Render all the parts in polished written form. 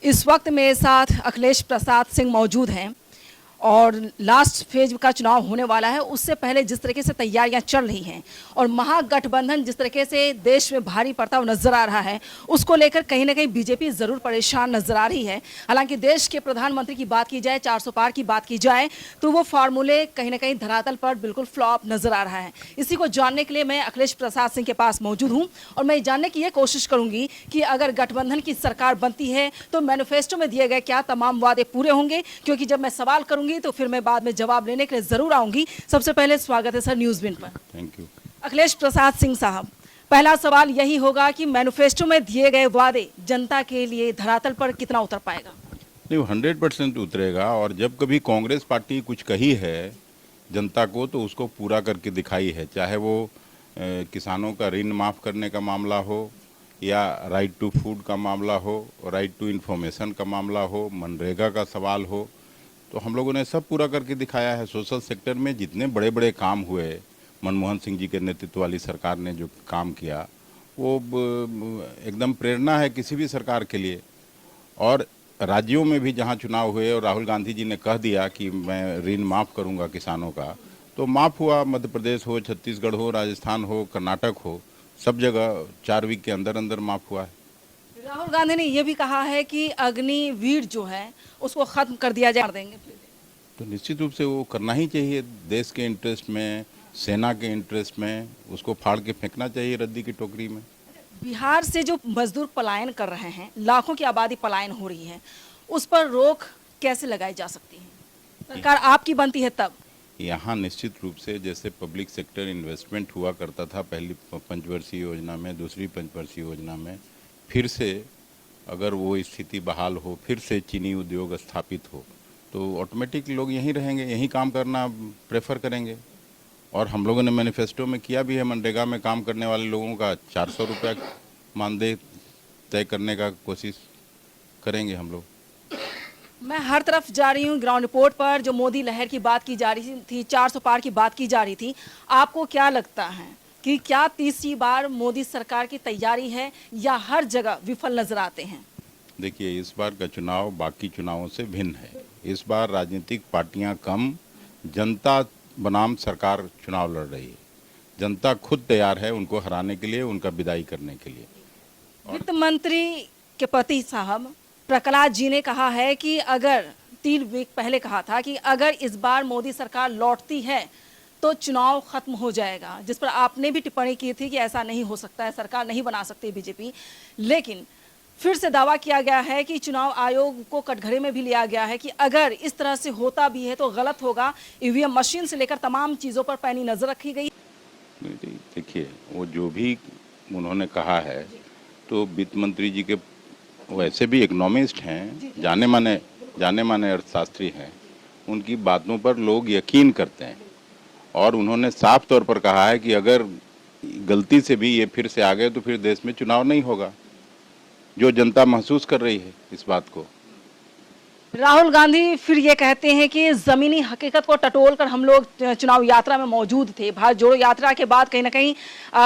इस वक्त मेरे साथ अखिलेश प्रसाद सिंह मौजूद हैं और लास्ट फेज का चुनाव होने वाला है। उससे पहले जिस तरीके से तैयारियां चल रही हैं और महागठबंधन जिस तरीके से देश में भारी पड़ता हुआ नजर आ रहा है, उसको लेकर कहीं ना कहीं बीजेपी जरूर परेशान नजर आ रही है। हालांकि देश के प्रधानमंत्री की बात की जाए, 400 पार की बात की जाए, तो वो फार्मूले कहीं ना कहीं धरातल पर बिल्कुल फ्लॉप नजर आ रहा है। इसी को जानने के लिए मैं अखिलेश प्रसाद सिंह के पास मौजूद हूँ और मैं जानने की ये कोशिश करूंगी कि अगर गठबंधन की सरकार बनती है तो मैनिफेस्टो में दिए गए क्या तमाम वादे पूरे होंगे, क्योंकि जब मैं सवाल करूंगी तो फिर मैं बाद में जवाब लेने के लिए जरूर आऊंगी। सबसे पहले स्वागत है सर न्यूज़ विन पर। Thank you. अखिलेश प्रसाद सिंह साहब, पहला सवाल यही होगा कि मैनिफेस्टो में दिए गए वादे जनता के लिए धरातल पर कितना उतर पाएगा? नहीं, 100% उतरेगा। और जब कभी कांग्रेस पार्टी कुछ कही है जनता को तो उसको पूरा करके दिखाई है, चाहे वो किसानों का ऋण माफ़ करने का मामला हो या राइट टू फूड का मामला हो, राइट टू इन्फॉर्मेशन का मामला हो, मनरेगा का सवाल हो, तो हम लोगों ने सब पूरा करके दिखाया है। सोशल सेक्टर में जितने बड़े बड़े काम हुए, मनमोहन सिंह जी के नेतृत्व वाली सरकार ने जो काम किया वो एकदम प्रेरणा है किसी भी सरकार के लिए। और राज्यों में भी जहां चुनाव हुए और राहुल गांधी जी ने कह दिया कि मैं ऋण माफ़ करूंगा किसानों का, तो माफ़ हुआ। मध्य प्रदेश हो, छत्तीसगढ़ हो, राजस्थान हो, कर्नाटक हो, सब जगह 4 वीक के अंदर अंदर माफ़ हुआ है। राहुल गांधी ने यह भी कहा है कि अग्निवीर जो है उसको खत्म कर दिया जाए, देंगे। तो निश्चित रूप से वो करना ही चाहिए। देश के इंटरेस्ट में, सेना के इंटरेस्ट में उसको फाड़ के फेंकना चाहिए रद्दी की टोकरी में। बिहार से जो मजदूर पलायन कर रहे हैं, लाखों की आबादी पलायन हो रही है, उस पर रोक कैसे लगाई जा सकती है? सरकार आपकी बनती है तब। यहाँ निश्चित रूप से जैसे पब्लिक सेक्टर इन्वेस्टमेंट हुआ करता था पहली पंचवर्षीय योजना में, दूसरी पंचवर्षीय योजना में, फिर से अगर वो स्थिति बहाल हो, फिर से चीनी उद्योग स्थापित हो, तो ऑटोमेटिक लोग यहीं रहेंगे, यहीं काम करना प्रेफर करेंगे। और हम लोगों ने मैनिफेस्टो में किया भी है, मनरेगा में काम करने वाले लोगों का 400 रुपया मानदेय तय करने का कोशिश करेंगे हम लोग। मैं हर तरफ जा रही हूँ, ग्राउंड रिपोर्ट पर जो मोदी लहर की बात की जा रही थी, 400 पार की बात की जा रही थी, आपको क्या लगता है कि क्या तीसरी बार मोदी सरकार की तैयारी है या हर जगह विफल नजर आते हैं? देखिए, इस बार का चुनाव बाकी चुनावों से भिन्न है। इस बार राजनीतिक पार्टियां कम, जनता बनाम सरकार चुनाव लड़ रही है। जनता खुद तैयार है उनको हराने के लिए, उनका विदाई करने के लिए। वित्त मंत्री के पति साहब प्रहलाद जी ने कहा है कि अगर 3 वीक पहले कहा था कि अगर इस बार मोदी सरकार लौटती है तो चुनाव खत्म हो जाएगा, जिस पर आपने भी टिप्पणी की थी कि ऐसा नहीं हो सकता है, सरकार नहीं बना सकती बीजेपी। लेकिन फिर से दावा किया गया है कि चुनाव आयोग को कटघरे में भी लिया गया है कि अगर इस तरह से होता भी है तो गलत होगा। ईवीएम मशीन से लेकर तमाम चीज़ों पर पैनी नजर रखी गई। देखिए, वो जो भी उन्होंने कहा है, तो वित्त मंत्री जी के वैसे भी इकोनॉमिस्ट हैं, जाने माने अर्थशास्त्री हैं, उनकी बातों पर लोग यकीन करते हैं। और उन्होंने साफ तौर पर कहा है कि अगर गलती से भी ये फिर से आ गए तो फिर देश में चुनाव नहीं होगा, जो जनता महसूस कर रही है इस बात को। राहुल गांधी फिर ये कहते हैं कि जमीनी हकीकत को टटोल कर हम लोग चुनाव यात्रा में मौजूद थे। भारत जोड़ो यात्रा के बाद कहीं ना कहीं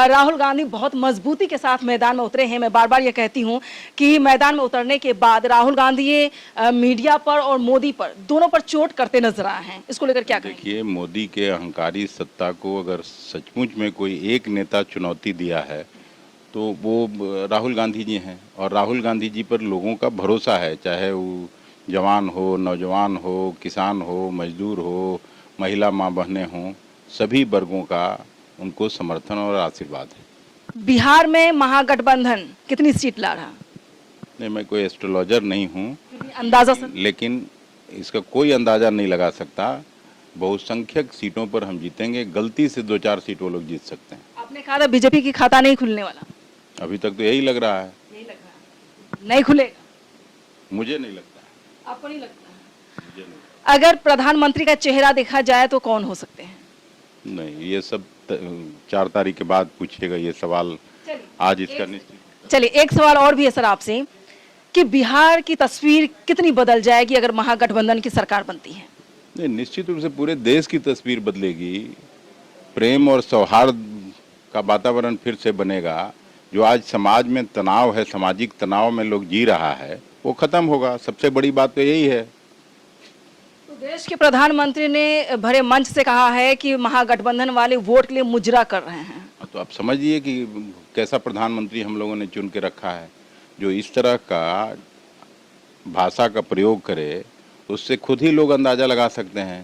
राहुल गांधी बहुत मजबूती के साथ मैदान में उतरे हैं। मैं बार बार ये कहती हूँ कि मैदान में उतरने के बाद राहुल गांधी ये मीडिया पर और मोदी पर दोनों पर चोट करते नजर आए हैं। इसको लेकर क्या कहेंगे? देखिए, मोदी के अहंकारी सत्ता को अगर सचमुच में कोई एक नेता चुनौती दिया है तो वो राहुल गांधी जी हैं। और राहुल गांधी जी पर लोगों का भरोसा है, चाहे वो जवान हो, नौजवान हो, किसान हो, मजदूर हो, महिला माँ बहनें हों, सभी वर्गों का उनको समर्थन और आशीर्वाद है। बिहार में महागठबंधन कितनी सीट ला रहा? नहीं, मैं कोई एस्ट्रोलॉजर नहीं हूँ, अंदाजा सर? लेकिन इसका कोई अंदाज़ा नहीं लगा सकता। बहुसंख्यक सीटों पर हम जीतेंगे, गलती से 2-4 सीट वो लोग जीत सकते हैं। आपने कहा था बीजेपी की खाता नहीं खुलने वाला, अभी तक तो यही लग रहा है। यही लग रहा है, नहीं खुलेगा? मुझे नहीं लगता। आपको नहीं लगता? अगर प्रधानमंत्री का चेहरा देखा जाए तो कौन हो सकते हैं? नहीं, ये सब 4 तारीख के बाद पूछिएगा ये सवाल, आज इसका निश्चित। चलिए, एक सवाल और भी है सर आपसे कि बिहार की तस्वीर कितनी बदल जाएगी अगर महागठबंधन की सरकार बनती है? नहीं, निश्चित रूप से पूरे देश की तस्वीर बदलेगी। प्रेम और सौहार्द का वातावरण फिर से बनेगा। जो आज समाज में तनाव है, सामाजिक तनाव में लोग जी रहा है, वो ख़त्म होगा। सबसे बड़ी बात तो यही है। तो देश के प्रधानमंत्री ने भरे मंच से कहा है कि महागठबंधन वाले वोट के लिए मुजरा कर रहे हैं। तो आप समझिए कि कैसा प्रधानमंत्री हम लोगों ने चुन के रखा है, जो इस तरह का भाषा का प्रयोग करे। उससे खुद ही लोग अंदाज़ा लगा सकते हैं